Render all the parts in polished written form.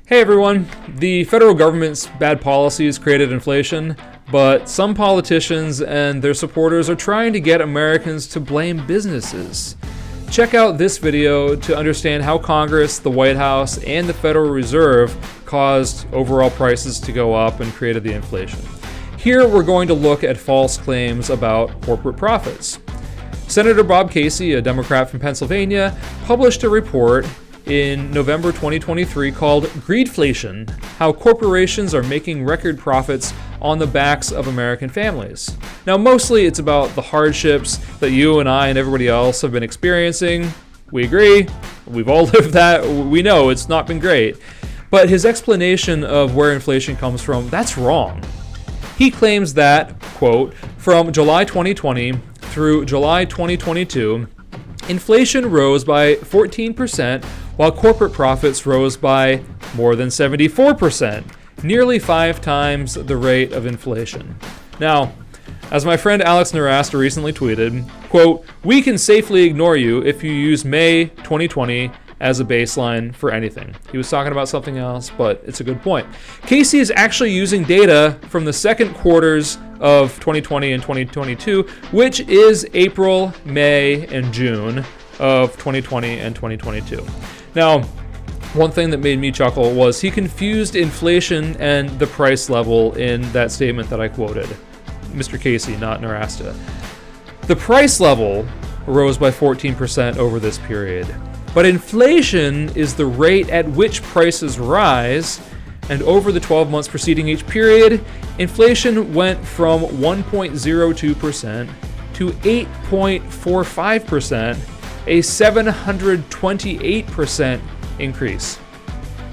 Hey everyone, the federal government's bad policies created inflation, but some politicians and their supporters are trying to get Americans to blame businesses. Check out this video to understand how Congress, the White House, and the Federal Reserve caused overall prices to go up and created the inflation. Here we're going to look at false claims about corporate profits. Senator Bob Casey, a Democrat from Pennsylvania, published a report in November 2023 called Greedflation: How Corporations Are Making Record Profits on the Backs of American Families. Now, mostly it's about the hardships that you and I and everybody else have been experiencing. We agree. We've all lived that. We know it's not been great. But his explanation of where inflation comes from, that's wrong. He claims that, quote, from July 2020 through July 2022, inflation rose by 14%, while corporate profits rose by more than 74%, nearly 5 times the rate of inflation. Now, as my friend Alex Narasta recently tweeted, quote, "We can safely ignore you if you use May 2020 as a baseline for anything." He was talking about something else, but it's a good point. Casey is actually using data from the second quarters of 2020 and 2022, which is April, May, and June of 2020 and 2022. Now, one thing that made me chuckle was he confused inflation and the price level in that statement that I quoted. Mr. Casey, not Narasta. The price level rose by 14% over this period, but inflation is the rate at which prices rise, and over the 12 months preceding each period, inflation went from 1.02% to 8.45%, a 728% increase.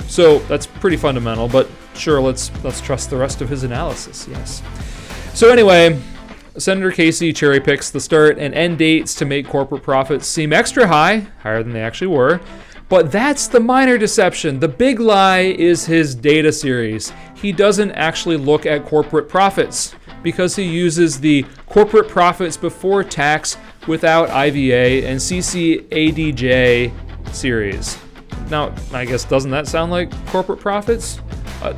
So that's pretty fundamental, but sure, let's trust the rest of his analysis, yes. So anyway, Senator Casey cherry picks the start and end dates to make corporate profits seem extra high, higher than they actually were. But that's the minor deception. The big lie is his data series. He doesn't actually look at corporate profits because he uses the corporate profits before tax without IVA and CCADJ series. Now, I guess, doesn't that sound like corporate profits?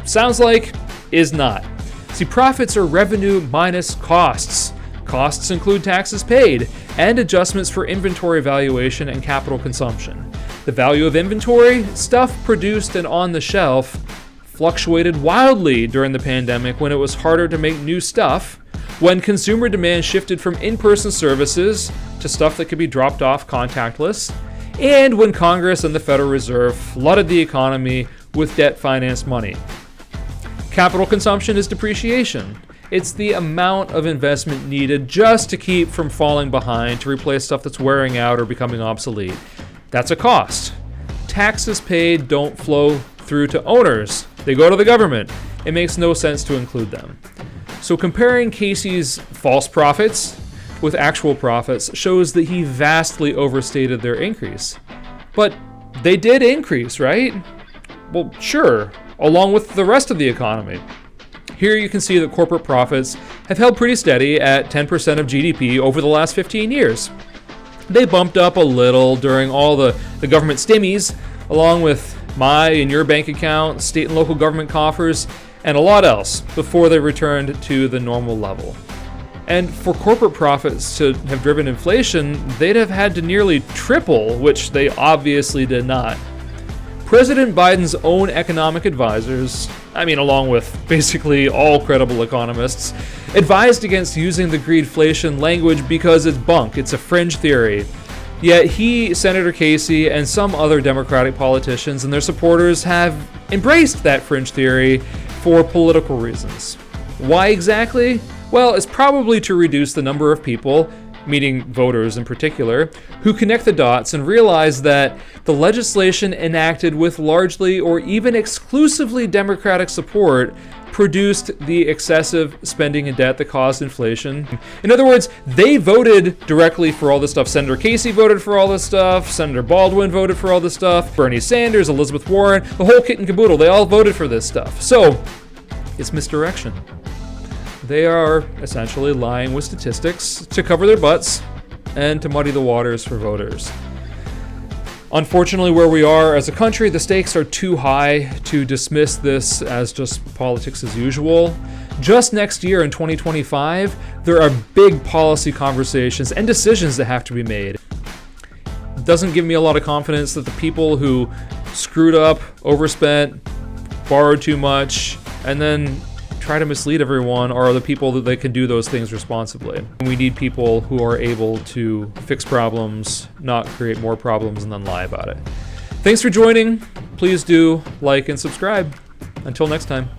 Sounds like, is not. See, profits are revenue minus costs. Costs include taxes paid and adjustments for inventory valuation and capital consumption. The value of inventory, stuff produced and on the shelf, fluctuated wildly during the pandemic when it was harder to make new stuff, when consumer demand shifted from in-person services to stuff that could be dropped off contactless, and when Congress and the Federal Reserve flooded the economy with debt-financed money. Capital consumption is depreciation. It's the amount of investment needed just to keep from falling behind to replace stuff that's wearing out or becoming obsolete. That's a cost. Taxes paid don't flow through to owners. They go to the government. It makes no sense to include them. So comparing Casey's false profits with actual profits shows that he vastly overstated their increase. But they did increase, right? Well, sure, along with the rest of the economy. Here you can see that corporate profits have held pretty steady at 10% of GDP over the last 15 years. They bumped up a little during all the government stimmies, along with my and your bank account, state and local government coffers, and a lot else before they returned to the normal level. And for corporate profits to have driven inflation, they'd have had to nearly triple, which they obviously did not. President Biden's own economic advisors, along with basically all credible economists, advised against using the greedflation language because it's bunk, it's a fringe theory. Yet he, Senator Casey, and some other Democratic politicians and their supporters have embraced that fringe theory for political reasons. Why exactly? Well, it's probably to reduce the number of people, meaning voters in particular, who connect the dots and realize that the legislation enacted with largely or even exclusively Democratic support produced the excessive spending and debt that caused inflation. In other words, they voted directly for all this stuff. Senator Casey voted for all this stuff. Senator Baldwin voted for all this stuff. Bernie Sanders, Elizabeth Warren, the whole kit and caboodle, they all voted for this stuff. So it's misdirection. They are essentially lying with statistics to cover their butts and to muddy the waters for voters. Unfortunately, where we are as a country, the stakes are too high to dismiss this as just politics as usual. Just next year in 2025, there are big policy conversations and decisions that have to be made. It doesn't give me a lot of confidence that the people who screwed up, overspent, borrowed too much, and then try to mislead everyone are the people that can do those things responsibly. We need people who are able to fix problems, not create more problems and then lie about it. Thanks for joining. Please do like and subscribe. Until next time.